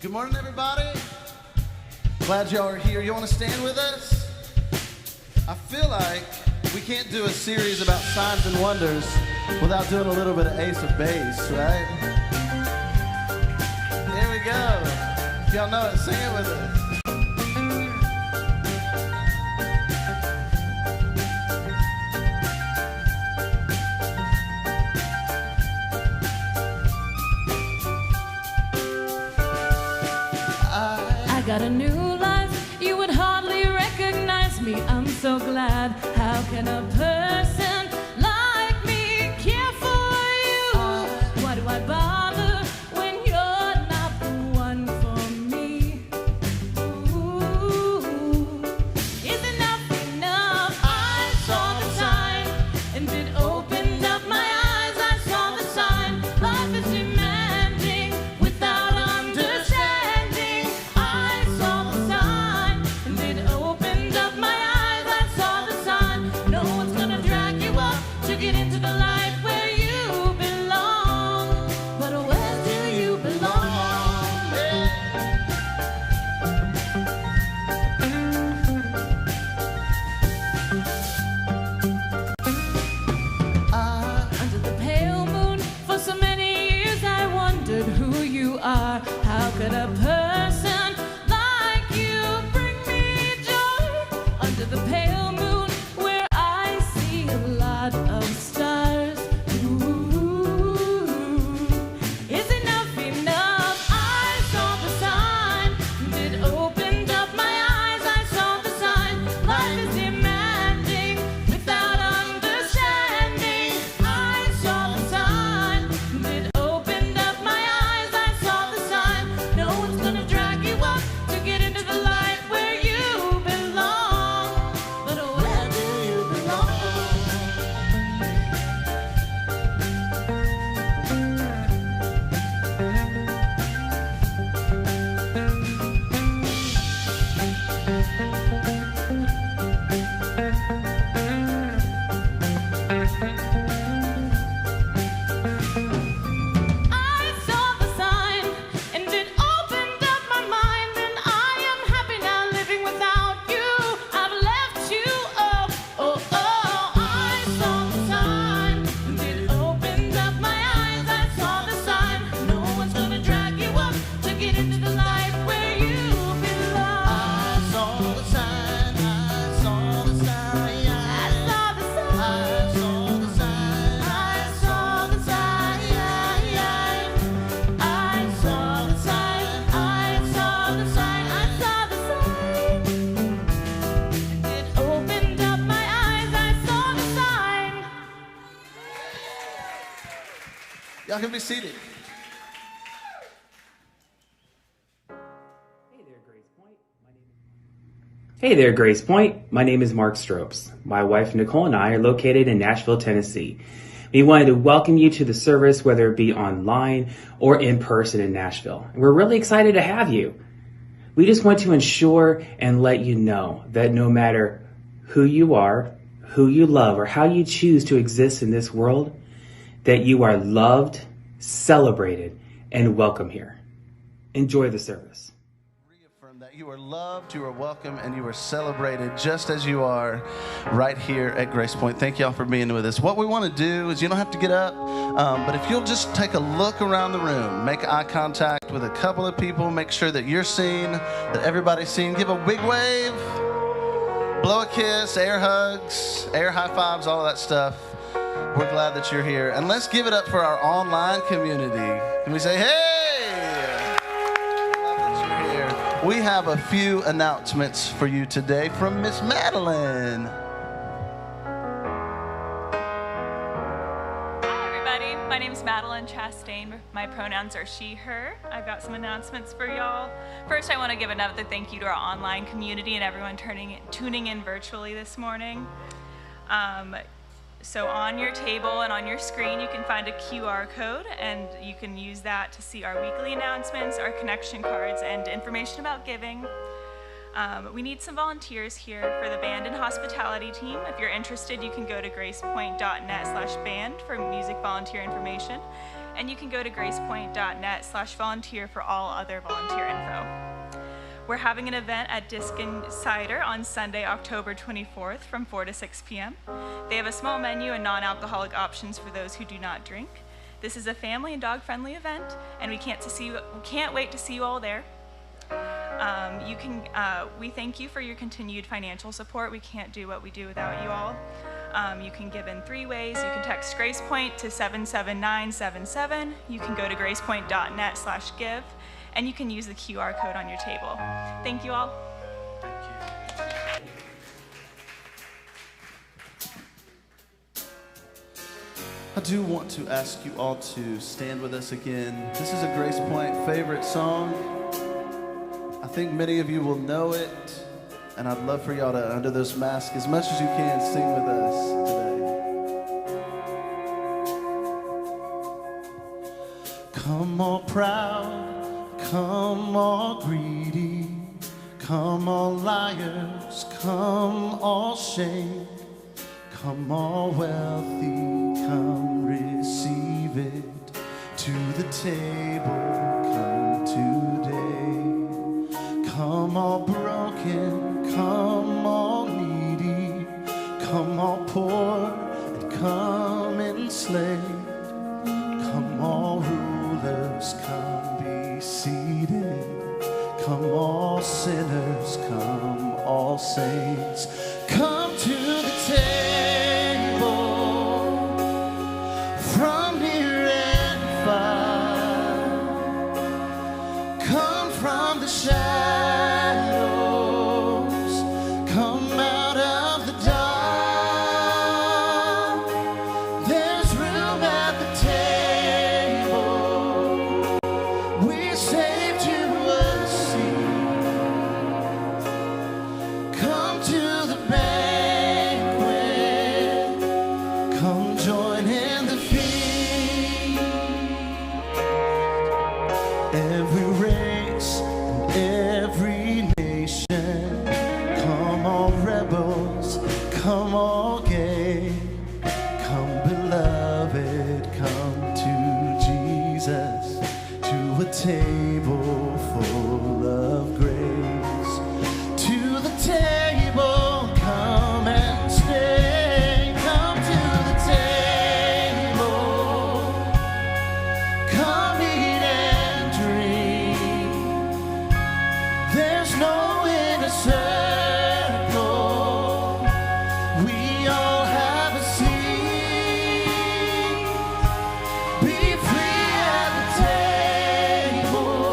Good morning, everybody. Glad y'all are here. You want to stand with us? I feel like we can't do a series about signs and wonders without doing a little bit of Ace of Base, right? Here we go. If y'all know it, sing it with us. I got a new life, you would hardly recognize me. I'm so glad. How can a person like me care for you? Why do I bother when you're not the one for me? Ooh, is enough enough? I saw the sign, and it opened up my eyes. I saw the sign. Life is demanding without understanding. I saw the sign, and it opened up my eyes. I saw the sign. No one's gonna drown Y'all can be seated. Hey there, GracePointe. My name is Mark Stropes. My wife Nicole and I are located in Nashville, Tennessee. We wanted to welcome you to the service, whether it be online or in person in Nashville. We're really excited to have you. We just want to ensure and let you know that no matter who you are, who you love, or how you choose to exist in this world, that you are loved, celebrated, and welcome here. Enjoy the service. Reaffirm that you are loved, you are welcome, and you are celebrated just as you are right here at GracePointe. Thank y'all for being with us. What we want to do is you don't have to get up, but if you'll just take a look around the room, make eye contact with a couple of people, make sure that you're seen, that everybody's seen, give a big wave, blow a kiss, air hugs, air high fives, all of that stuff. We're glad that you're here. And let's give it up for our online community. Can we say, hey? Glad that you're here. We have a few announcements for you today from Miss Madeline. Hi, everybody. My name is Madeline Chastain. My pronouns are she, her. I've got some announcements for y'all. First, I want to give another thank you to our online community and everyone tuning in virtually this morning. So on your table and on your screen, you can find a QR code, and you can use that to see our weekly announcements, our connection cards, and information about giving. We need some volunteers here for the band and hospitality team. If you're interested, you can go to gracepointe.net/band for music volunteer information, and you can go to gracepointe.net/volunteer for all other volunteer info. We're having an event at Disc and Cider on Sunday, October 24th from 4 to 6 p.m. They have a small menu and non-alcoholic options for those who do not drink. This is a family and dog-friendly event, and we can't wait to see you all there. We thank you for your continued financial support. We can't do what we do without you all. You can give in 3 ways. You can text GracePointe to 77977. You can go to gracepointe.net/give. And you can use the QR code on your table. Thank you all. I do want to ask you all to stand with us again. This is a GracePointe favorite song. I think many of you will know it, and I'd love for y'all to, under those masks, as much as you can, sing with us today. Come all proud. Come all greedy, come all liars, come all shame, come all wealthy, come receive it. To the table, come today. Come all broken, come all needy, come all poor, and come enslaved. Come all rulers, come seated. Come all sinners, come all saints. Come to the table from near and far. Come from the shadows, come out of the dark. There's room at the table. We saved you a seat. Come to the banquet. Come join in the feast. Every race and every nation. Come all rebels. Come all gay. Come beloved. Come to Jesus. To a table full of grace. To the table, come and stay. Come to the table. Come eat and drink. There's no inner circle. We all have a seat. Be free at the table.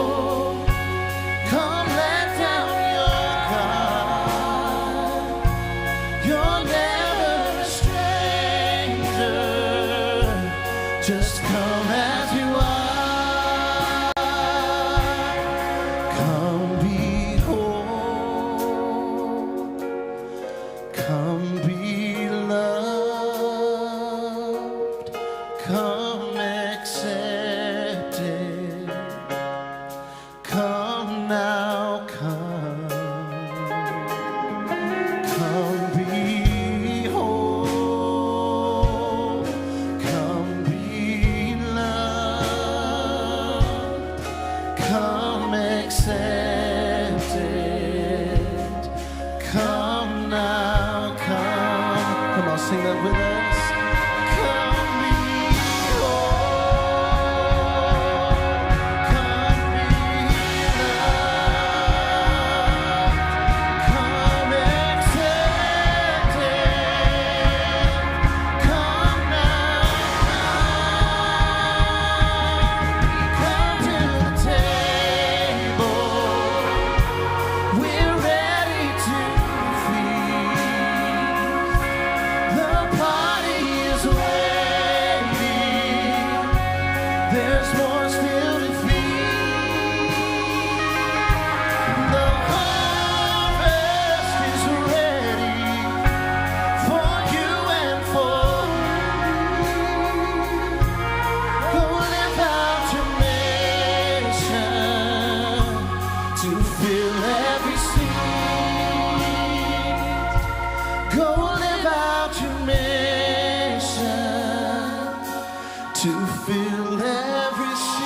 to fill every sea.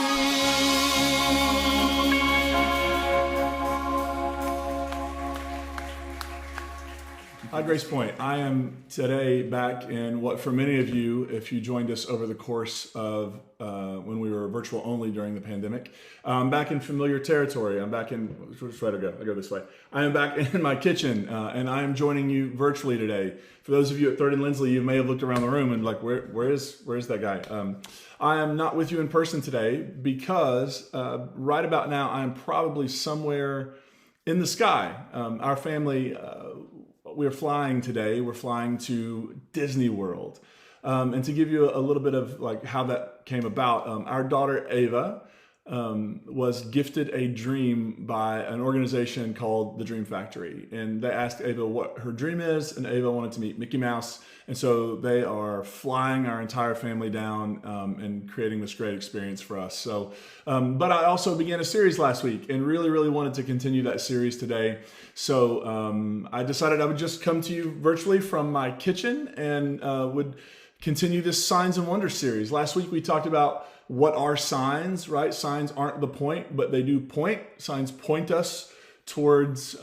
Hi, GracePointe. I am today back in what for many of you, if you joined us over the course of when we were virtual only during the pandemic, I'm back in familiar territory. I'm back in, which way to go? I go this way. I am back in my kitchen and I am joining you virtually today. For those of you at 3rd and Lindsley, you may have looked around the room and like, where is that guy? I am not with you in person today because right about now, I am probably somewhere in the sky. Our family, we're flying today. We're flying to Disney World. And to give you a little bit of like how that came about, our daughter Ava was gifted a dream by an organization called the Dream Factory. And they asked Ava what her dream is, and Ava wanted to meet Mickey Mouse. And so they are flying our entire family down and creating this great experience for us. So, but I also began a series last week and really wanted to continue that series today. So I decided I would just come to you virtually from my kitchen and would continue this Signs and Wonders series. Last week we talked about what are signs, right? Signs aren't the point, but they do point. Signs point us towards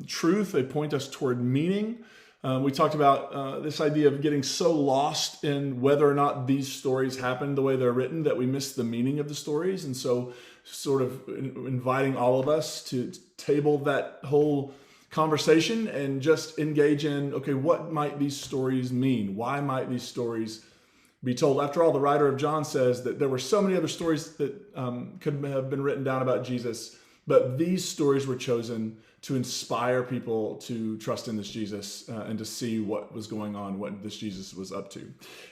truth. They point us toward meaning. We talked about this idea of getting so lost in whether or not these stories happen the way they're written that we miss the meaning of the stories. And so sort of inviting all of us to table that whole conversation and just engage in, okay, what might these stories mean? Why might these stories be told? After all, the writer of John says that there were so many other stories that could have been written down about Jesus, but these stories were chosen to inspire people to trust in this Jesus and to see what was going on, what this Jesus was up to.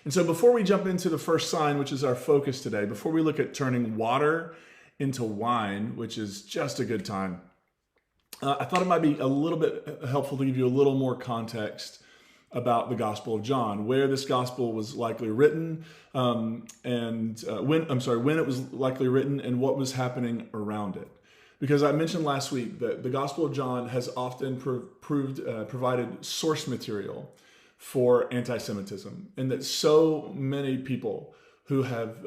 And so before we jump into the first sign, which is our focus today, before we look at turning water into wine, which is just a good time, I thought it might be a little bit helpful to give you a little more context about the Gospel of John, where this gospel was likely written, when it was likely written, and what was happening around it. Because I mentioned last week that the Gospel of John has often provided source material for anti-Semitism, and that so many people who have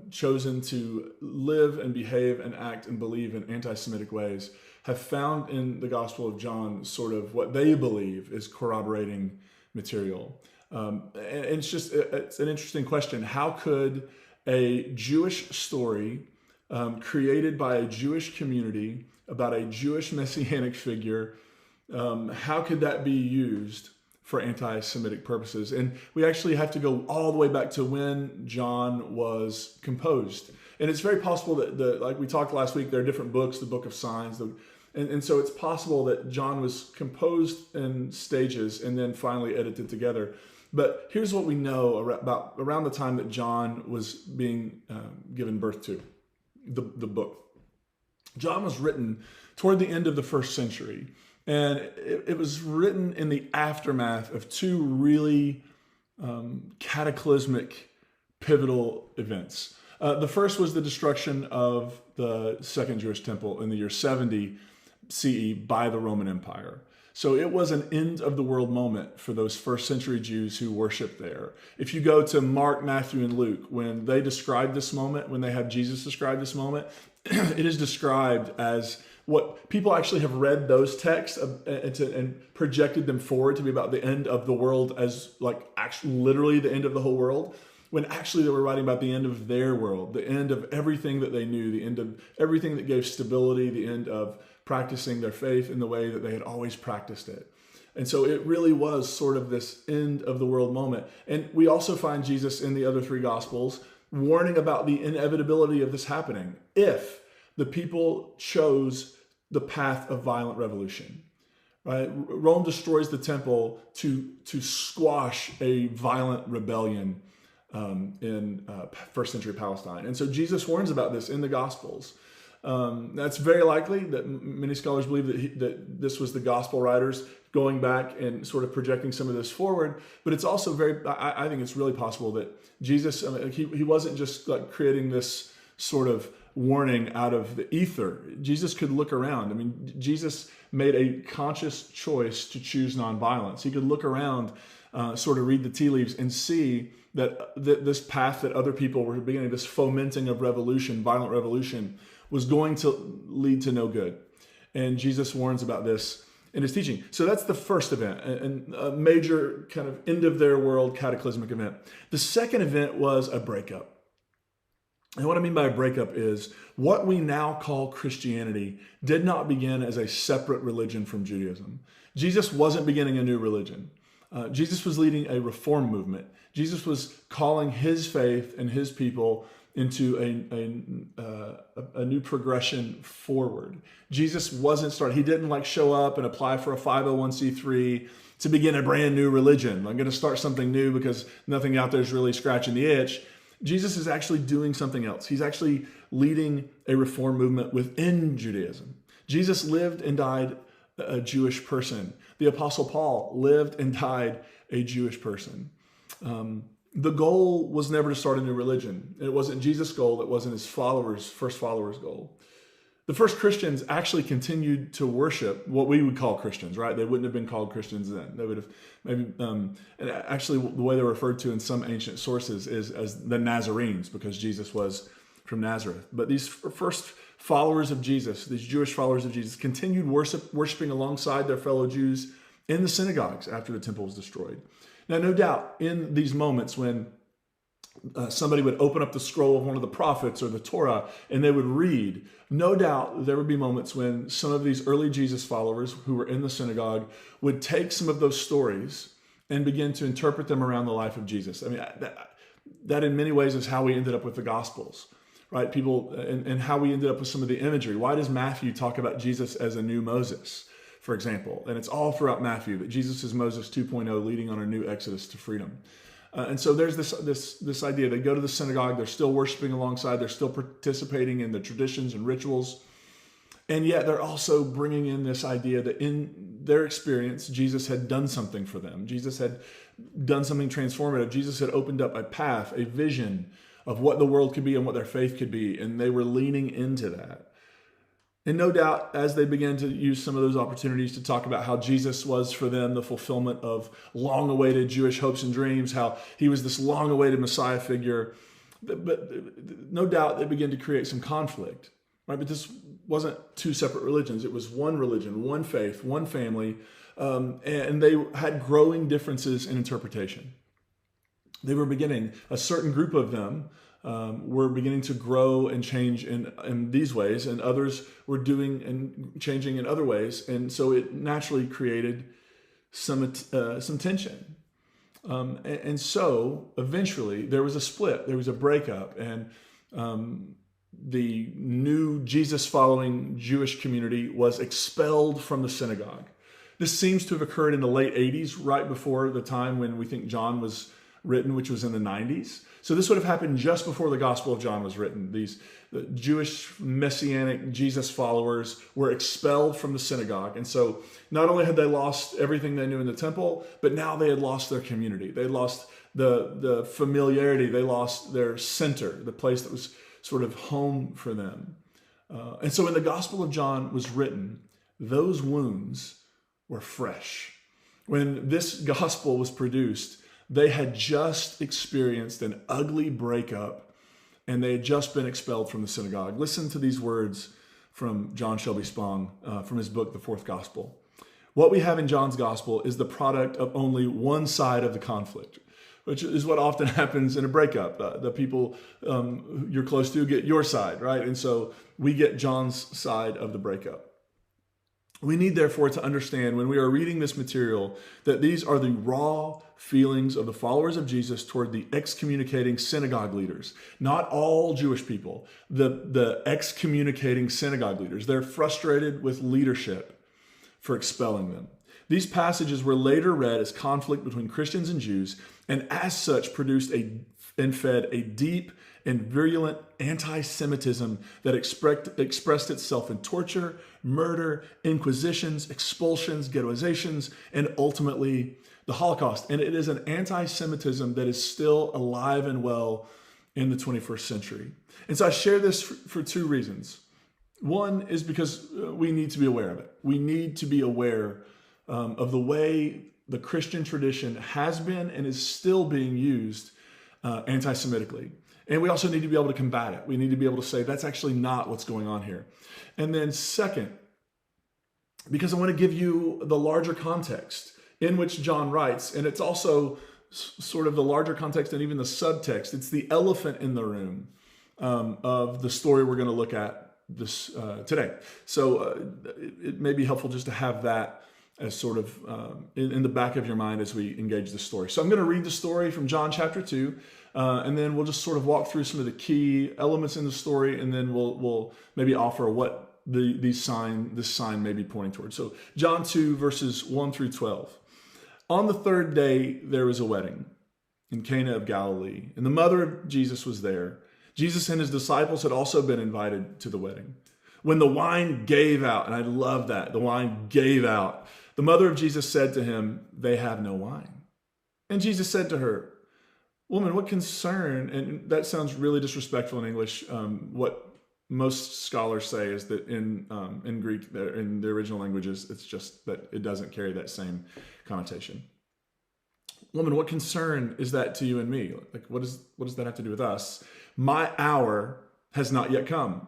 chosen to live and behave and act and believe in anti-Semitic ways have found in the Gospel of John sort of what they believe is corroborating material. And it's an interesting question. How could a Jewish story created by a Jewish community about a Jewish messianic figure, how could that be used for anti-Semitic purposes? And we actually have to go all the way back to when John was composed. And it's very possible that, like we talked last week, there are different books, the Book of Signs, and so it's possible that John was composed in stages and then finally edited together. But here's what we know about around the time that John was being given birth to, the book. John was written toward the end of the 1st century, and it was written in the aftermath of two really cataclysmic, pivotal events. The first was the destruction of the Second Jewish Temple in the year 70 CE by the Roman Empire. So it was an end of the world moment for those 1st century Jews who worshiped there. If you go to Mark, Matthew, and Luke, when they describe this moment, when they have Jesus describe this moment, it is described as what people actually have read those texts and projected them forward to be about the end of the world as like actually literally the end of the whole world, when actually they were writing about the end of their world, the end of everything that they knew, the end of everything that gave stability, the end of practicing their faith in the way that they had always practiced it. And so it really was sort of this end of the world moment. And we also find Jesus in the other 3 Gospels warning about the inevitability of this happening if the people chose the path of violent revolution. Right? Rome destroys the temple to squash a violent rebellion in 1st century Palestine. And so Jesus warns about this in the Gospels. That's very likely that many scholars believe that this was the gospel writers going back and sort of projecting some of this forward. But it's also I think it's really possible that Jesus, he wasn't just like creating this sort of warning out of the ether. Jesus could look around. I mean, Jesus made a conscious choice to choose nonviolence. He could look around sort of read the tea leaves and see that this path that other people were beginning, this fomenting of revolution, violent revolution, was going to lead to no good. And Jesus warns about this in his teaching. So that's the first event, and a major kind of end of their world cataclysmic event. The second event was a breakup. And what I mean by a breakup is what we now call Christianity did not begin as a separate religion from Judaism. Jesus wasn't beginning a new religion. Jesus was leading a reform movement. Jesus was calling his faith and his people into a new progression forward. Jesus wasn't starting. He didn't show up and apply for a 501c3 to begin a brand new religion. I'm going to start something new because nothing out there is really scratching the itch. Jesus is actually doing something else. He's actually leading a reform movement within Judaism. Jesus lived and died a Jewish person. The Apostle Paul lived and died a Jewish person. The goal was never to start a new religion. It wasn't Jesus' goal. It wasn't his first followers' goal. The first Christians actually continued to worship what we would call Christians, right? They wouldn't have been called Christians then. They would have maybe, and actually the way they're referred to in some ancient sources is as the Nazarenes, because Jesus was from Nazareth. But these first followers of Jesus, these Jewish followers of Jesus, continued worshiping alongside their fellow Jews in the synagogues after the temple was destroyed. Now, no doubt, in these moments when somebody would open up the scroll of one of the prophets or the Torah and they would read, no doubt there would be moments when some of these early Jesus followers who were in the synagogue would take some of those stories and begin to interpret them around the life of Jesus. I mean, that in many ways is how we ended up with the Gospels, right? People, and how we ended up with some of the imagery. Why does Matthew talk about Jesus as a new Moses, for example? And it's all throughout Matthew that Jesus is Moses 2.0, leading on a new exodus to freedom. And so there's this idea. They go to the synagogue, they're still worshiping alongside, they're still participating in the traditions and rituals. And yet they're also bringing in this idea that in their experience, Jesus had done something for them. Jesus had done something transformative. Jesus had opened up a path, a vision of what the world could be and what their faith could be. And they were leaning into that. And no doubt, as they began to use some of those opportunities to talk about how Jesus was for them the fulfillment of long-awaited Jewish hopes and dreams, how he was this long-awaited Messiah figure, but no doubt they began to create some conflict, right? But this wasn't two separate religions. It was one religion, one faith, one family, and they had growing differences in interpretation. They were beginning, a certain group of them, were beginning to grow and change in these ways, and others were doing and changing in other ways. And so it naturally created some tension. And so eventually there was a split, there was a breakup, and the new Jesus-following Jewish community was expelled from the synagogue. This seems to have occurred in the late 80s, right before the time when we think John was written, which was in the 90s. So this would have happened just before the Gospel of John was written. These Jewish Messianic Jesus followers were expelled from the synagogue. And so not only had they lost everything they knew in the temple, but now they had lost their community. They lost the familiarity. They lost their center, the place that was sort of home for them. And so when the Gospel of John was written, those wounds were fresh. When this gospel was produced, they had just experienced an ugly breakup, and they had just been expelled from the synagogue. Listen to these words from John Shelby Spong from his book, The Fourth Gospel. What we have in John's gospel is the product of only one side of the conflict, which is what often happens in a breakup. The people you're close to get your side, right? And so we get John's side of the breakup. We need, therefore, to understand when we are reading this material that these are the raw feelings of the followers of Jesus toward the excommunicating synagogue leaders. Not all Jewish people, the excommunicating synagogue leaders. They're frustrated with leadership for expelling them. These passages were later read as conflict between Christians and Jews, and as such produced and fed a deep and virulent anti-Semitism that expressed itself in torture, murder, inquisitions, expulsions, ghettoizations, and ultimately the Holocaust. And it is an anti-Semitism that is still alive and well in the 21st century. And so I share this for two reasons. One is because we need to be aware of it. We need to be aware of the way the Christian tradition has been and is still being used anti-Semitically. And we also need to be able to combat it. We need to be able to say that's actually not what's going on here. And then second, because I want to give you the larger context in which John writes, and it's also sort of the larger context and even the subtext. It's the elephant in the room of the story we're going to look at this today. So it may be helpful just to have that as sort of in the back of your mind as we engage the story. So I'm going to read the story from John chapter 2, and then we'll just sort of walk through some of the key elements in the story, and then we'll maybe offer what this sign may be pointing towards. So John 2, verses 1 through 12. On the third day, there was a wedding in Cana of Galilee, and the mother of Jesus was there. Jesus and his disciples had also been invited to the wedding. When the wine gave out, and I love that, the wine gave out, the mother of Jesus said to him, "They have no wine." And Jesus said to her, "Woman, what concern?" And that sounds really disrespectful in English. What most scholars say is that in Greek, in the original languages, it's just that it doesn't carry that same connotation. Woman, what concern is that to you and me? Like, what does that have to do with us? My hour has not yet come.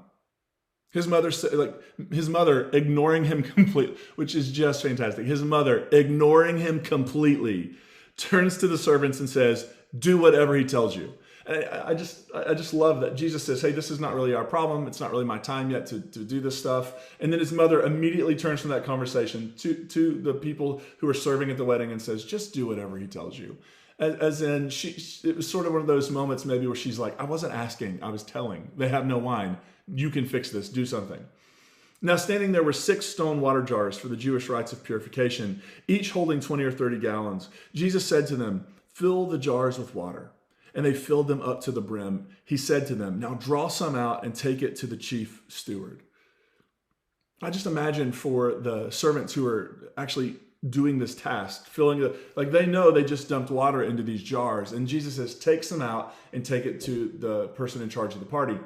His mother ignoring him completely, which is just fantastic. His mother ignoring him completely turns to the servants and says, "Do whatever he tells you." And I just love that Jesus says, "Hey, this is not really our problem. It's not really my time yet to do this stuff." And then his mother immediately turns from that conversation to the people who are serving at the wedding and says, "Just do whatever he tells you." As in, it was sort of one of those moments maybe where she's like, "I wasn't asking, I was telling. They have no wine. You can fix this. Do something." Now, standing there were 6 stone water jars for the Jewish rites of purification, each holding 20 or 30 gallons. Jesus said to them, "Fill the jars with water." And they filled them up to the brim. He said to them, "Now draw some out and take it to the chief steward." I just imagine for the servants who are actually doing this task, they know they just dumped water into these jars. And Jesus says, "Take some out and take it to the person in charge of the party."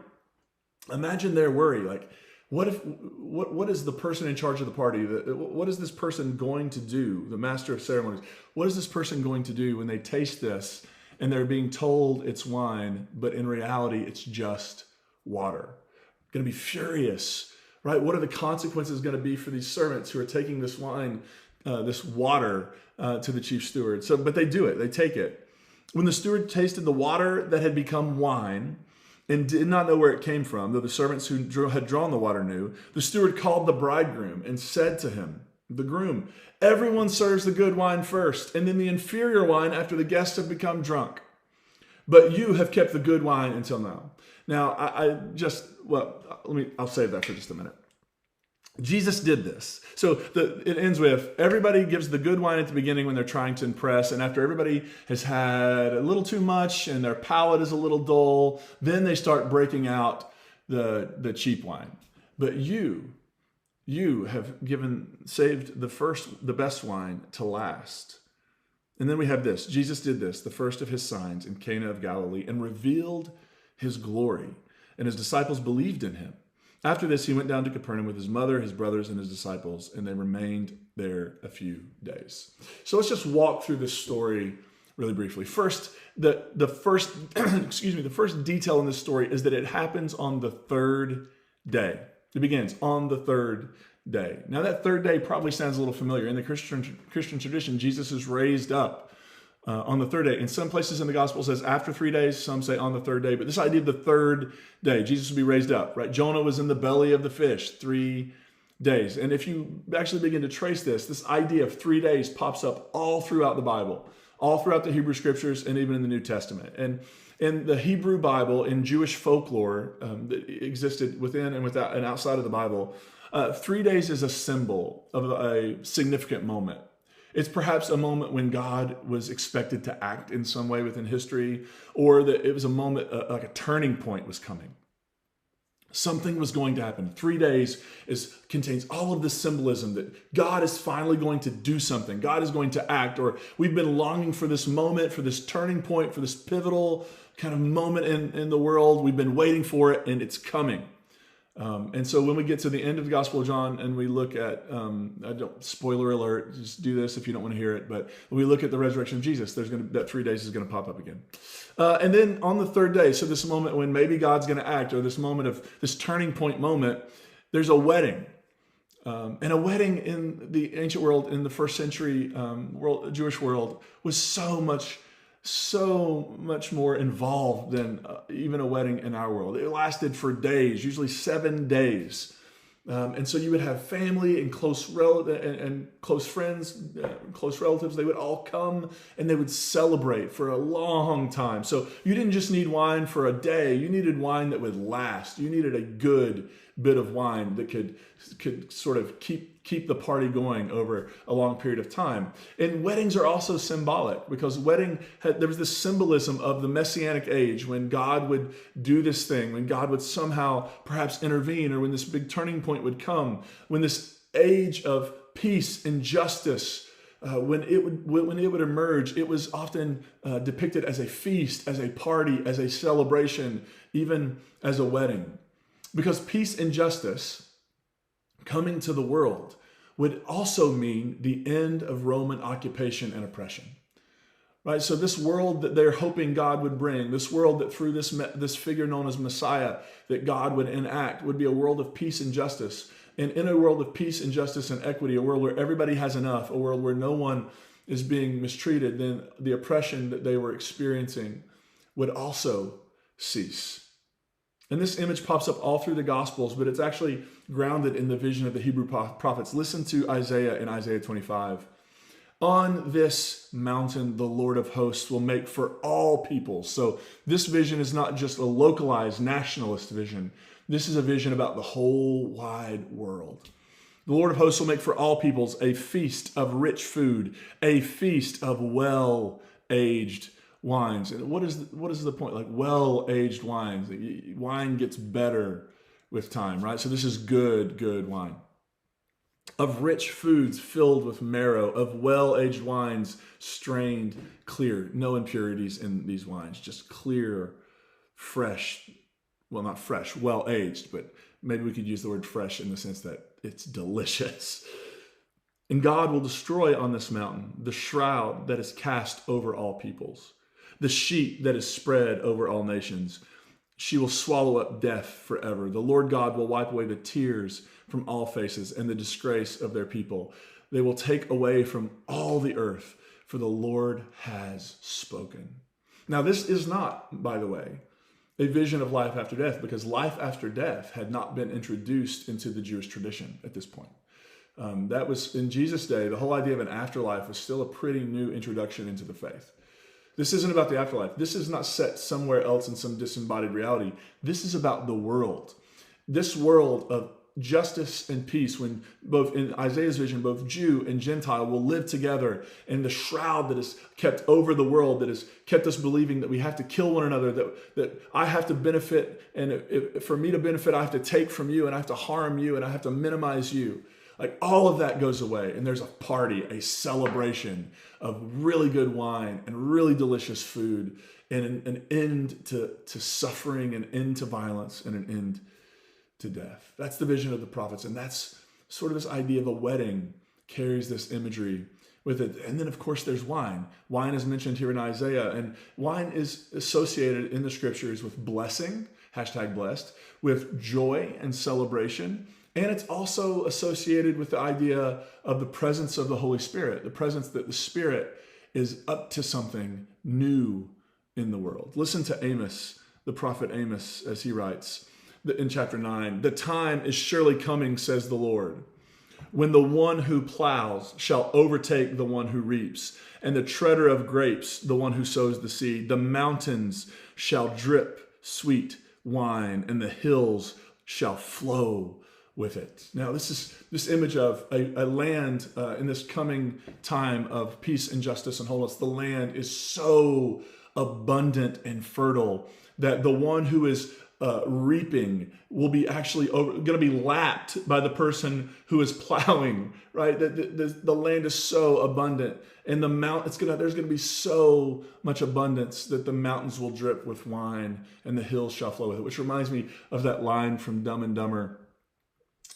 Imagine their worry. Like, what is the person in charge of the party? What is this person going to do? The master of ceremonies. What is this person going to do when they taste this and they're being told it's wine, but in reality, it's just water? Going to be furious, right? What are the consequences going to be for these servants who are taking this wine, this water to the chief steward? But they do it. They take it. When the steward tasted the water that had become wine and did not know where it came from, though the servants who had drawn the water knew, the steward called the bridegroom and said to him, the groom, "Everyone serves the good wine first, and then the inferior wine after the guests have become drunk. But you have kept the good wine until now." Now, I'll save that for just a minute. Jesus did this. So it ends with everybody gives the good wine at the beginning when they're trying to impress. And after everybody has had a little too much and their palate is a little dull, then they start breaking out the cheap wine. But you have saved the best wine to last. And then we have this. Jesus did this, the first of his signs in Cana of Galilee, and revealed his glory. And his disciples believed in him. After this, he went down to Capernaum with his mother, his brothers, and his disciples, and they remained there a few days. So let's just walk through this story really briefly. First, the first detail in this story is that it happens on the third day. It begins on the third day. Now, that third day probably sounds a little familiar. In the Christian tradition, Jesus is raised up on the third day. In some places in the gospel it says after 3 days, some say on the third day. But this idea of the third day, Jesus will be raised up, right? Jonah was in the belly of the fish 3 days. And if you actually begin to trace this idea of 3 days pops up all throughout the Bible, all throughout the Hebrew scriptures, and even in the New Testament. And in the Hebrew Bible, in Jewish folklore that existed within and without and outside of the Bible, 3 days is a symbol of a significant moment. It's perhaps a moment when God was expected to act in some way within history, or that it was a moment, like a turning point was coming. Something was going to happen. 3 days contains all of this symbolism that God is finally going to do something. God is going to act, or we've been longing for this moment, for this turning point, for this pivotal kind of moment in the world. We've been waiting for it, and it's coming. And so when we get to the end of the Gospel of John and we look at, spoiler alert, just do this if you don't want to hear it, but when we look at the resurrection of Jesus, that 3 days is going to pop up again. And then on the third day, so this moment when maybe God's going to act, or this moment of this turning point moment, there's a wedding. And a wedding in the ancient world, in the first century Jewish world, was so much more involved than even a wedding in our world. It lasted for days, usually 7 days. And so you would have family and close friends, close relatives. They would all come and they would celebrate for a long time. So you didn't just need wine for a day. You needed wine that would last. You needed a good bit of wine that could sort of keep the party going over a long period of time. And weddings are also symbolic, because there was this symbolism of the Messianic age, when God would do this thing, when God would somehow perhaps intervene, or when this big turning point would come, when this age of peace and justice, when it would emerge. It was often depicted as a feast, as a party, as a celebration, even as a wedding. Because peace and justice coming to the world would also mean the end of Roman occupation and oppression. Right? So this world that they're hoping God would bring, this world that through this figure known as Messiah that God would enact, would be a world of peace and justice. And in a world of peace and justice and equity, a world where everybody has enough, a world where no one is being mistreated, then the oppression that they were experiencing would also cease. And this image pops up all through the Gospels, but it's actually grounded in the vision of the Hebrew prophets. Listen to Isaiah in Isaiah 25. On this mountain, the Lord of hosts will make for all peoples. So this vision is not just a localized nationalist vision. This is a vision about the whole wide world. The Lord of hosts will make for all peoples a feast of rich food, a feast of well-aged wines. And what is the point? Like well-aged wines. Wine gets better with time, right? So this is good wine. Of rich foods filled with marrow, of well-aged wines strained clear. No impurities in these wines, just clear, fresh. Well, not fresh, well-aged, but maybe we could use the word fresh in the sense that it's delicious. And God will destroy on this mountain the shroud that is cast over all peoples, the sheet that is spread over all nations. She will swallow up death forever. The Lord God will wipe away the tears from all faces and the disgrace of their people. They will take away from all the earth, for the Lord has spoken. Now, this is not, by the way, a vision of life after death, because life after death had not been introduced into the Jewish tradition at this point. That was in Jesus' day. The whole idea of an afterlife was still a pretty new introduction into the faith. This isn't about the afterlife. This is not set somewhere else in some disembodied reality. This is about the world. This world of justice and peace, when both in Isaiah's vision, both Jew and Gentile will live together, and the shroud that is kept over the world, that has kept us believing that we have to kill one another, that I have to benefit, and for me to benefit, I have to take from you, and I have to harm you, and I have to minimize you. Like all of that goes away, and there's a party, a celebration of really good wine and really delicious food, and an end to suffering, an end to violence, and an end to death. That's the vision of the prophets, and that's sort of this idea of a wedding carries this imagery with it. And then, of course, there's wine. Wine is mentioned here in Isaiah, and wine is associated in the scriptures with blessing, #blessed, with joy and celebration. And it's also associated with the idea of the presence of the Holy Spirit, the presence that the Spirit is up to something new in the world. Listen to Amos, the prophet Amos, as he writes in chapter 9. The time is surely coming, says the Lord, when the one who plows shall overtake the one who reaps, and the treader of grapes, the one who sows the seed. The mountains shall drip sweet wine, and the hills shall flow with it. Now, this is this image of a land in this coming time of peace and justice and wholeness. The land is so abundant and fertile, that the one who is reaping will be actually going to be lapped by the person who is plowing, right? The land is so abundant, and there's going to be so much abundance that the mountains will drip with wine and the hills shall flow with it, which reminds me of that line from Dumb and Dumber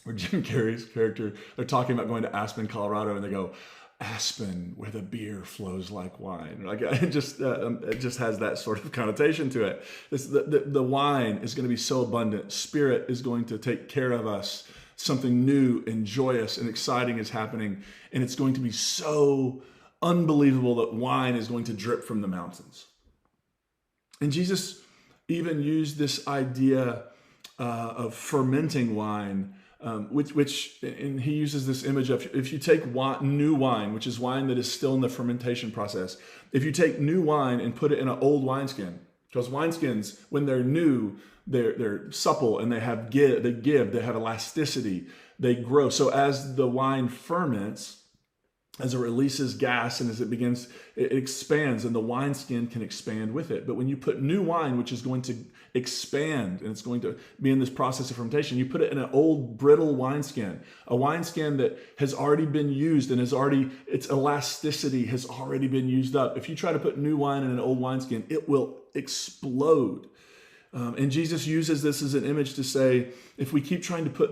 where Jim Carrey's character, they're talking about going to Aspen, Colorado, and they go, Aspen, where the beer flows like wine. Like it just has that sort of connotation to it. The wine is going to be so abundant. Spirit is going to take care of us. Something new and joyous and exciting is happening, and it's going to be so unbelievable that wine is going to drip from the mountains. And Jesus even used this idea of fermenting wine. And he uses this image of, if you take new wine, which is wine that is still in the fermentation process, if you take new wine and put it in an old wineskin, because wineskins, when they're new, they're supple and they have elasticity, they grow. So as the wine ferments, as it releases gas and as it expands, and the wineskin can expand with it. But when you put new wine, which is going to expand and it's going to be in this process of fermentation, you put it in an old brittle wineskin, a wineskin that has already been used and its elasticity has already been used up. If you try to put new wine in an old wineskin, it will explode. And Jesus uses this as an image to say, if we keep trying to put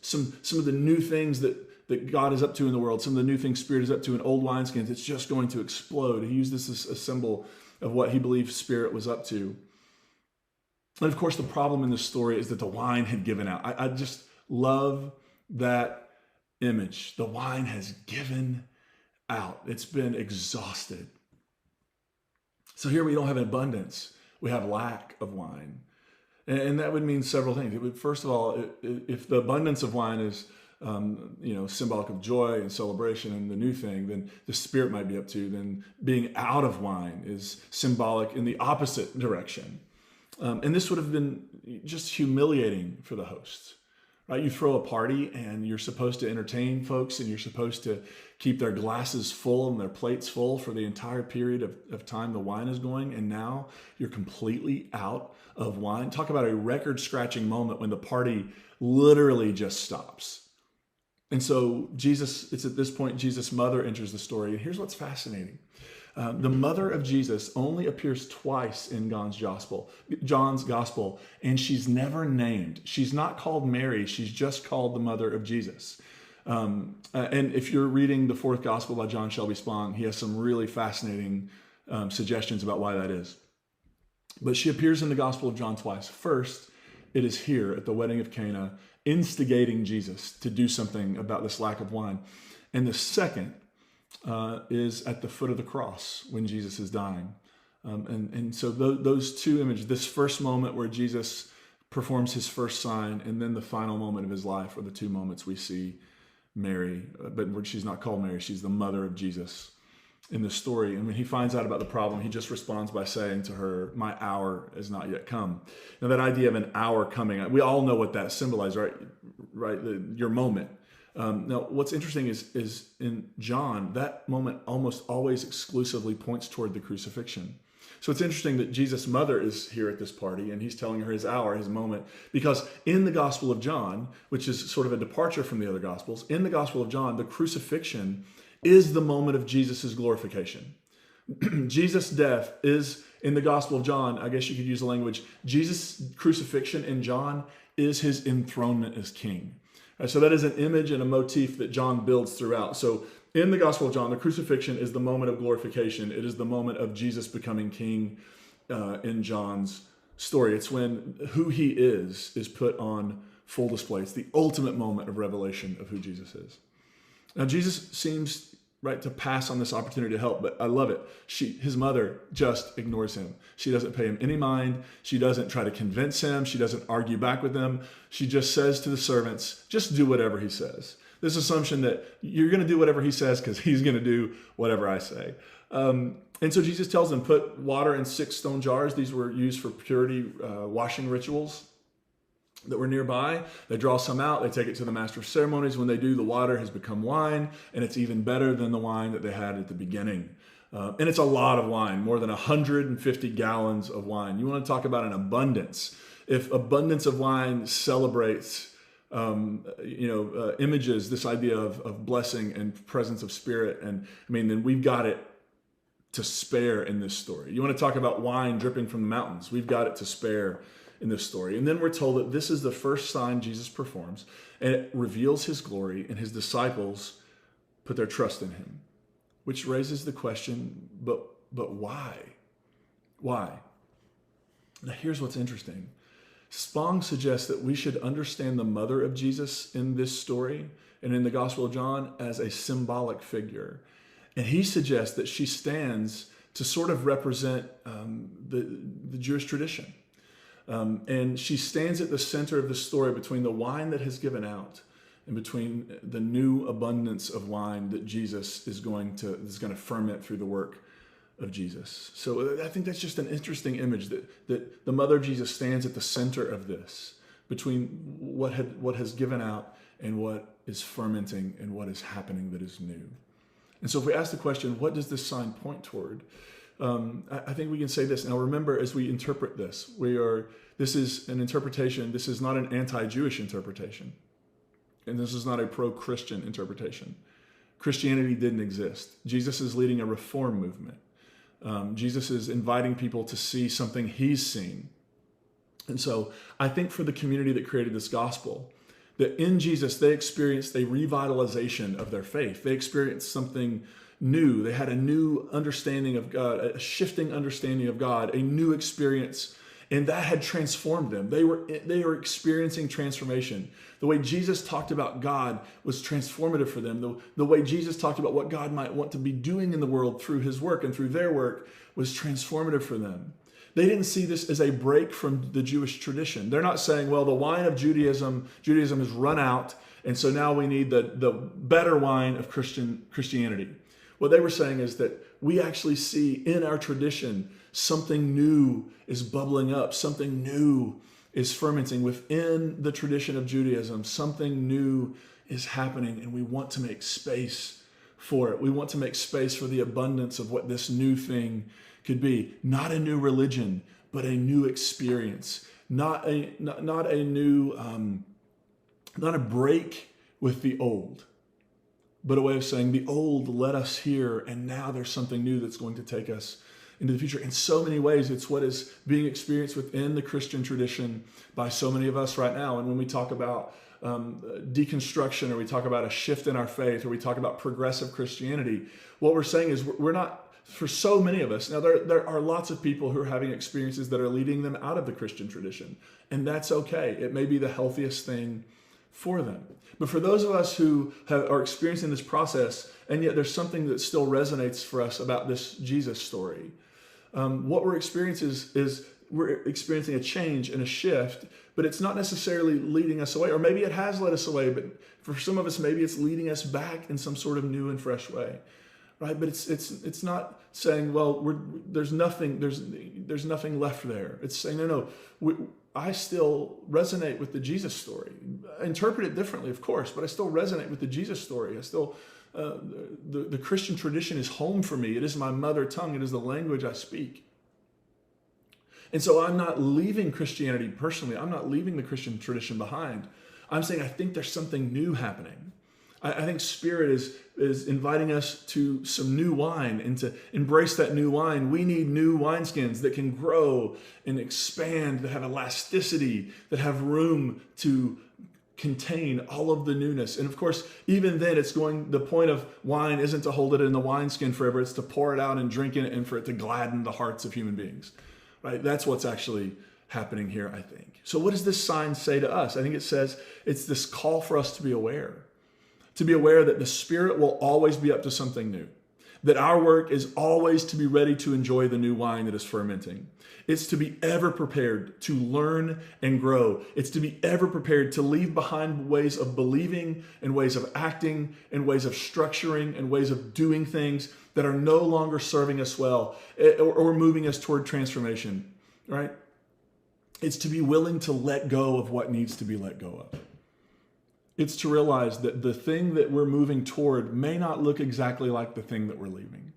some of the new things that God is up to in the world, some of the new things Spirit is up to in old wineskins, it's just going to explode. He used this as a symbol of what he believed Spirit was up to. And of course, the problem in this story is that the wine had given out. I just love that image. The wine has given out. It's been exhausted. So here we don't have abundance. We have lack of wine. And that would mean several things. It would, first of all, if the abundance of wine is symbolic of joy and celebration and the new thing, then the Spirit might be up to. Then being out of wine is symbolic in the opposite direction. And this would have been just humiliating for the hosts, right? You throw a party and you're supposed to entertain folks and you're supposed to keep their glasses full and their plates full for the entire period of time the wine is going. And now you're completely out of wine. Talk about a record-scratching moment when the party literally just stops. And so it's at this point, Jesus' mother enters the story. And here's what's fascinating. The mother of Jesus only appears twice in John's gospel, and she's never named. She's not called Mary. She's just called the mother of Jesus. And if you're reading the fourth gospel by John Shelby Spong, he has some really fascinating suggestions about why that is. But she appears in the Gospel of John twice. First, it is here at the wedding of Cana, instigating Jesus to do something about this lack of wine. And the second is at the foot of the cross when Jesus is dying. And so those two images, this first moment where Jesus performs his first sign, and then the final moment of his life are the two moments we see Mary, but she's not called Mary, she's the mother of Jesus in the story. And when he finds out about the problem, he just responds by saying to her, "My hour has not yet come." Now that idea of an hour coming, we all know what that symbolizes, right? Your moment. Now, what's interesting is in John, that moment almost always exclusively points toward the crucifixion. So it's interesting that Jesus' mother is here at this party and he's telling her his hour, his moment, because in the Gospel of John, which is sort of a departure from the other Gospels, in the Gospel of John, the crucifixion is the moment of Jesus' glorification. Jesus' death is, in the Gospel of John, I guess you could use the language, Jesus' crucifixion in John is his enthronement as king. So that is an image and a motif that John builds throughout. So in the Gospel of John, the crucifixion is the moment of glorification. It is the moment of Jesus becoming king in John's story. It's when who he is put on full display. It's the ultimate moment of revelation of who Jesus is. Now, Jesus seems to pass on this opportunity to help, but I love it. His mother just ignores him. She doesn't pay him any mind. She doesn't try to convince him. She doesn't argue back with him. She just says to the servants, just do whatever he says. This assumption that you're going to do whatever he says because he's going to do whatever I say. And so Jesus tells them, put water in 6 stone jars. These were used for purity washing rituals that were nearby. They draw some out. They take it to the master of ceremonies. When they do, the water has become wine, and it's even better than the wine that they had at the beginning. And it's a lot of wine, more than 150 gallons of wine. You want to talk about an abundance. If abundance of wine celebrates, images, this idea of blessing and presence of spirit, and then we've got it to spare in this story. You want to talk about wine dripping from the mountains? We've got it to spare in this story. And then we're told that this is the first sign Jesus performs, and it reveals his glory, and his disciples put their trust in him, which raises the question, but why? Why? Now here's what's interesting. Spong suggests that we should understand the mother of Jesus in this story and in the Gospel of John as a symbolic figure. And he suggests that she stands to sort of represent the Jewish tradition. And she stands at the center of the story between the wine that has given out and between the new abundance of wine that Jesus is going to ferment through the work of Jesus. So I think that's just an interesting image that the mother of Jesus stands at the center of this, between what has given out and what is fermenting and what is happening that is new. And so if we ask the question, what does this sign point toward? I think we can say this. Now remember, as we interpret this, this is an interpretation. This is not an anti-Jewish interpretation. And this is not a pro-Christian interpretation. Christianity didn't exist. Jesus is leading a reform movement. Jesus is inviting people to see something he's seen. And so I think for the community that created this gospel, that in Jesus, they experienced a revitalization of their faith. They experienced something new. They had a new understanding of God, a shifting understanding of God, a new experience, and that had transformed them. They were experiencing transformation. The way Jesus talked about God was transformative for them. The way Jesus talked about what God might want to be doing in the world through his work and through their work was transformative for them. They didn't see this as a break from the Jewish tradition. They're not saying, well, the wine of Judaism has run out, and so now we need the better wine of Christianity. What they were saying is that we actually see in our tradition something new is bubbling up, something new is fermenting within the tradition of Judaism, something new is happening, and we want to make space for it. We want to make space for the abundance of what this new thing could be. Not a new religion, but a new experience. Not a break with the old, but a way of saying the old led us here, and now there's something new that's going to take us into the future. In so many ways, it's what is being experienced within the Christian tradition by so many of us right now. And when we talk about deconstruction, or we talk about a shift in our faith, or we talk about progressive Christianity, what we're saying is we're not, for so many of us, now there are lots of people who are having experiences that are leading them out of the Christian tradition, and that's okay. It may be the healthiest thing for them. But for those of us who are experiencing this process, and yet there's something that still resonates for us about this Jesus story, what we're experiencing is we're experiencing a change and a shift, but it's not necessarily leading us away, or maybe it has led us away, but for some of us, maybe it's leading us back in some sort of new and fresh way, right? But it's not saying, well, there's nothing left there. It's saying, no, I still resonate with the Jesus story. I interpret it differently, of course, but I still resonate with the Jesus story. I still, the Christian tradition is home for me. It is my mother tongue. It is the language I speak. And so I'm not leaving Christianity personally. I'm not leaving the Christian tradition behind. I'm saying I think there's something new happening. I think Spirit is inviting us to some new wine, and to embrace that new wine, we need new wineskins that can grow and expand, that have elasticity, that have room to contain all of the newness. And of course, even then, the point of wine isn't to hold it in the wineskin forever. It's to pour it out and drink in it, and for it to gladden the hearts of human beings, right? That's what's actually happening here, I think. So what does this sign say to us? I think it says it's this call for us to be aware that the Spirit will always be up to something new, that our work is always to be ready to enjoy the new wine that is fermenting. It's to be ever prepared to learn and grow. It's to be ever prepared to leave behind ways of believing and ways of acting and ways of structuring and ways of doing things that are no longer serving us well or moving us toward transformation, right? It's to be willing to let go of what needs to be let go of. It's to realize that the thing that we're moving toward may not look exactly like the thing that we're leaving.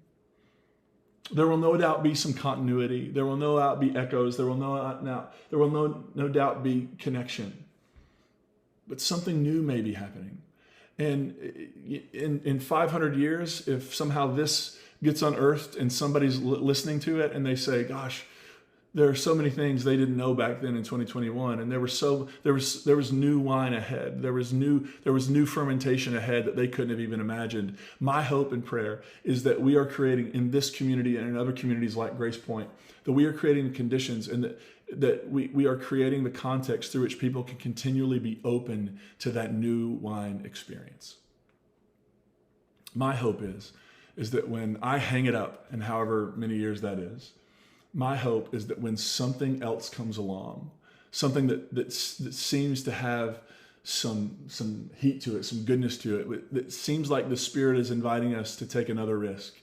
There will no doubt be some continuity. There will no doubt be echoes. There will no doubt be connection. But something new may be happening. And in 500 years, if somehow this gets unearthed and somebody's listening to it and they say, gosh, there are so many things they didn't know back then in 2021, and there was new wine ahead. There was new fermentation ahead that they couldn't have even imagined. My hope and prayer is that we are creating in this community and in other communities like GracePointe, that we are creating the conditions and that we are creating the context through which people can continually be open to that new wine experience. My hope is that when I hang it up, and however many years that is, my hope is that when something else comes along, something that seems to have some heat to it, some goodness to it, that seems like the Spirit is inviting us to take another risk.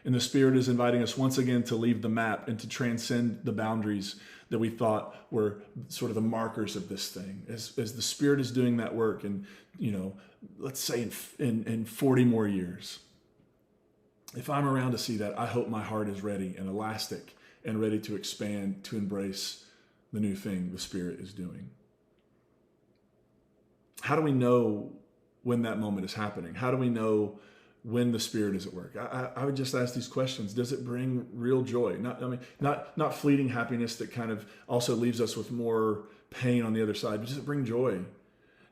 And the Spirit is inviting us once again to leave the map and to transcend the boundaries that we thought were sort of the markers of this thing. As the Spirit is doing that work, and let's say in 40 more years, if I'm around to see that, I hope my heart is ready and elastic and ready to expand, to embrace the new thing the Spirit is doing. How do we know when that moment is happening? How do we know when the Spirit is at work? I would just ask these questions. Does it bring real joy? Not fleeting happiness that kind of also leaves us with more pain on the other side, but does it bring joy?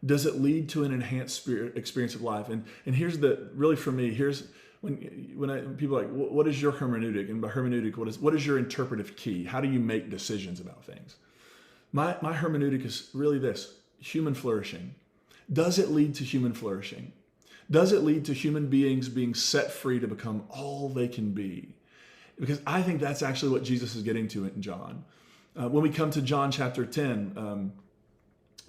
Does it lead to an enhanced spirit experience of life? And here's really for me, here's when people are like, what is your hermeneutic? And by hermeneutic, what is your interpretive key? How do you make decisions about things? My hermeneutic is really this: human flourishing. Does it lead to human flourishing? Does it lead to human beings being set free to become all they can be? Because I think that's actually what Jesus is getting to in John. When we come to John chapter 10,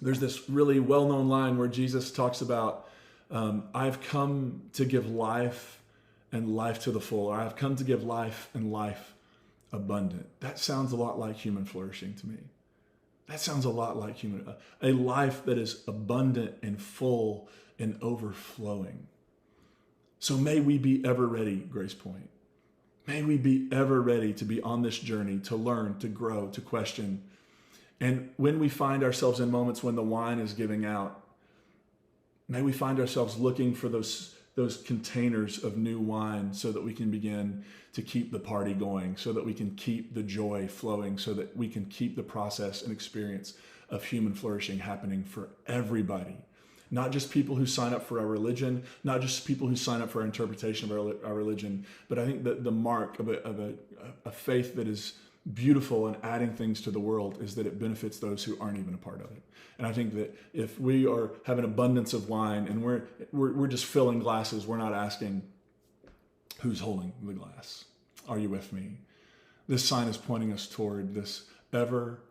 there's this really well-known line where Jesus talks about, I've come to give life and life to the full, or I've come to give life and life abundant. That sounds a lot like human flourishing to me. That sounds a lot like a life that is abundant and full and overflowing. So may we be ever ready, GracePointe. May we be ever ready to be on this journey, to learn, to grow, to question. And when we find ourselves in moments when the wine is giving out, may we find ourselves looking for those containers of new wine so that we can begin to keep the party going, so that we can keep the joy flowing, so that we can keep the process and experience of human flourishing happening for everybody. Not just people who sign up for our religion, not just people who sign up for our interpretation of our religion, but I think that the mark of a faith that is beautiful and adding things to the world is that it benefits those who aren't even a part of it. And I think that if we have an abundance of wine and we're just filling glasses, we're not asking who's holding the glass. Are you with me? This sign is pointing us toward this ever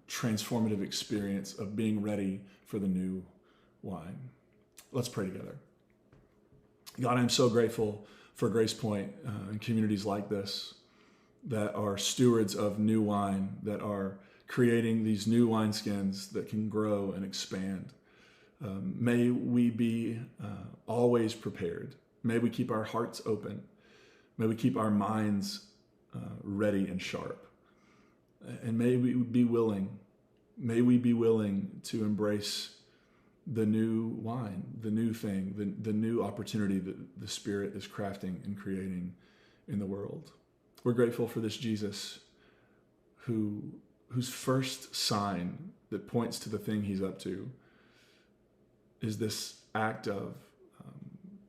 transformative experience of being ready for the new wine. Let's pray together. God, I'm so grateful for GracePointe and communities like this that are stewards of new wine, that are creating these new wineskins that can grow and expand. May we be always prepared. May we keep our hearts open. May we keep our minds ready and sharp. And may we be willing to embrace the new wine, the new thing, the new opportunity that the Spirit is crafting and creating in the world. We're grateful for this Jesus whose first sign that points to the thing he's up to is this act of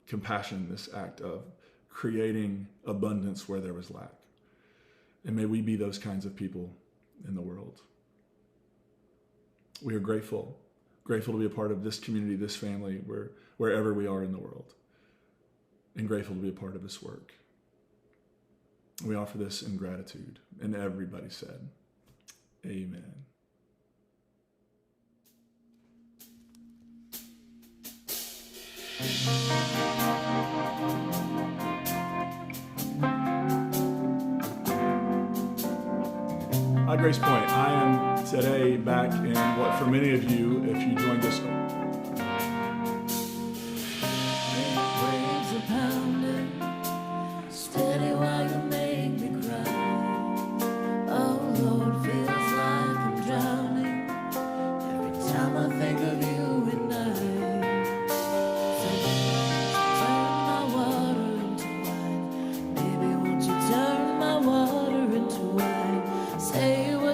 compassion, this act of creating abundance where there was lack. And may we be those kinds of people in the world. We are grateful to be a part of this community, this family, wherever we are in the world, and grateful to be a part of this work. We offer this in gratitude. And everybody said, amen. Hi, GracePointe. I am today back in what for many of you, if you joined us, Waves are pounding, steady while you make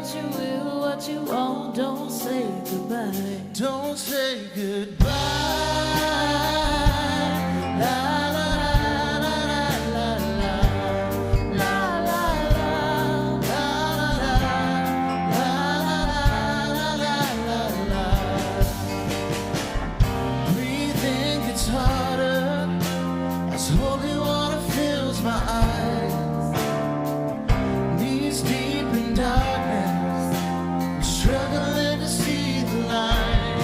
what you will, what you won't. Don't say goodbye. Don't say goodbye. La, la, la, la, la, la. La, la, la, la, la, la, la, la, la. Breathing gets harder as holy water fills my eyes. Knees deep in darkness, I'm struggling to see the light.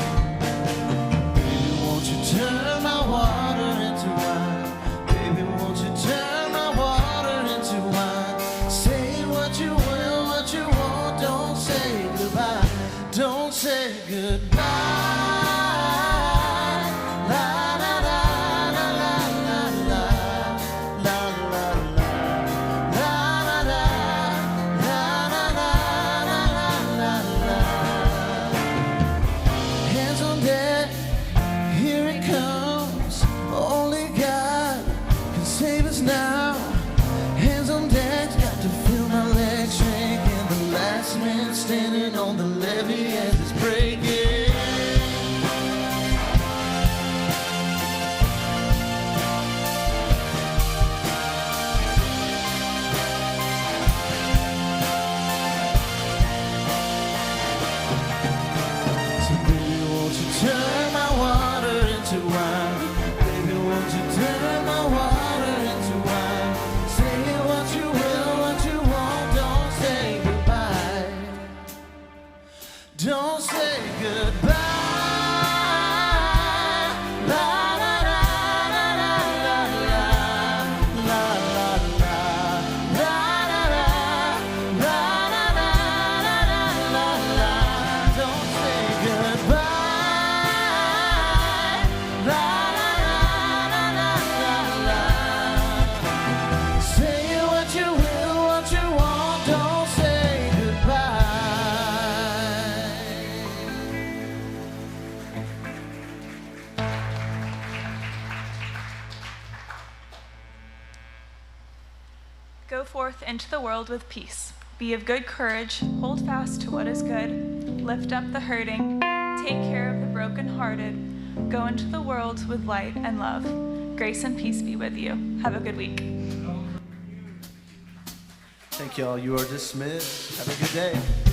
Baby, won't you turn my water into wine? Baby, won't you turn my water into wine? Say what you will, what you won't. Don't say goodbye. Don't say goodbye. La, la, la, la, la, la, la. La, la, la. La, la, la. La, la, la, la, la, la. Hands on deck, here it comes. Only God can save us now. Hands on deck, got to feel my legs shaking. The last man standing on the levee as it's breaking. So baby, won't you turn my water into wine? Baby, won't you turn my water into wine? Say what you will, what you won't. Don't say goodbye. Don't say goodbye. La, la, la, la, la, la, la. La, la, la. La, la, la. La, la, la, la, la, la. Don't say goodbye. La, la, la, la, la, la, la. Say what you will, what you won't. Don't say goodbye. Go forth into the world with peace. Be of good courage, hold fast to what is good, lift up the hurting, take care of the brokenhearted, go into the world with light and love. Grace and peace be with you. Have a good week. Thank y'all. You are dismissed. Have a good day.